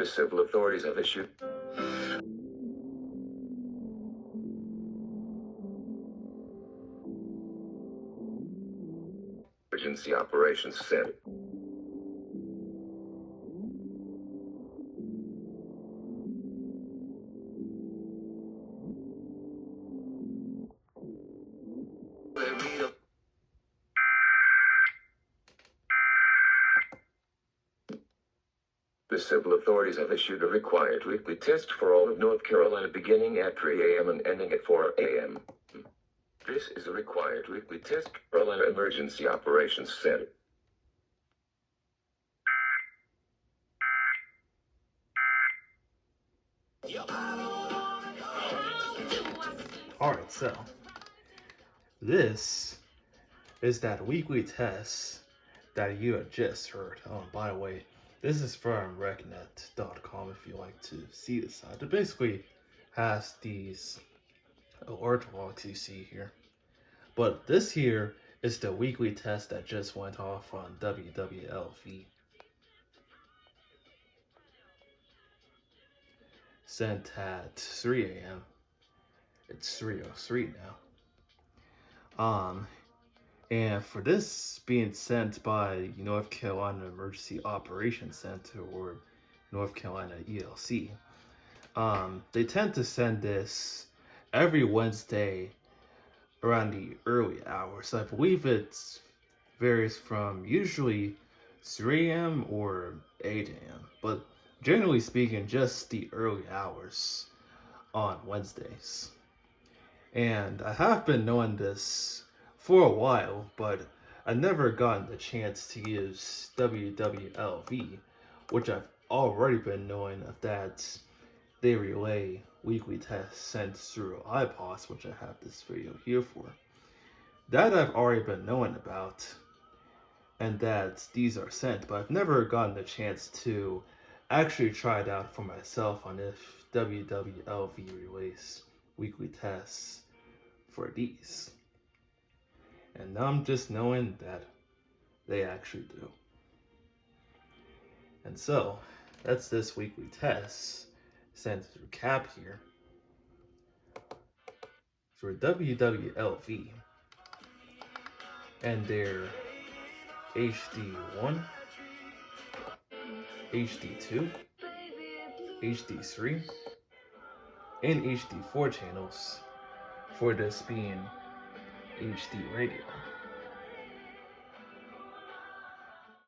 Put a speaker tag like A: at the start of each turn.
A: The civil authorities have issued Emergency Operations Center. The civil authorities have issued a required weekly test for all of North Carolina beginning at 3 a.m. and ending at 4 a.m. This is a required weekly test for Carolina Emergency Operations Center.
B: Alright, so this is that weekly test that you had just heard. Oh, by the way, this is from recnet.com if you like to see the site. It basically has these artworks you see here. But this here is the weekly test that just went off on WWLV. Sent at 3 a.m. It's 3:03 now. And for this being sent by North Carolina Emergency Operations Center, or North Carolina EOC, they tend to send this every Wednesday around the early hours. I believe it varies from usually 3 a.m. or 8 a.m. But generally speaking, just the early hours on Wednesdays. And I have been knowing this for a while, but I've never gotten the chance to use WWLV, which I've already been knowing of that they relay weekly tests sent through iPods, which I have this video here for. That I've already been knowing about, and that these are sent, but I've never gotten the chance to actually try it out for myself on if WWLV relays weekly tests for these. And now I'm just knowing that they actually do. And so, that's this weekly test sent through CAP here. For WWLV and their HD1, HD2, HD3, and HD4 channels, for this being HD radio.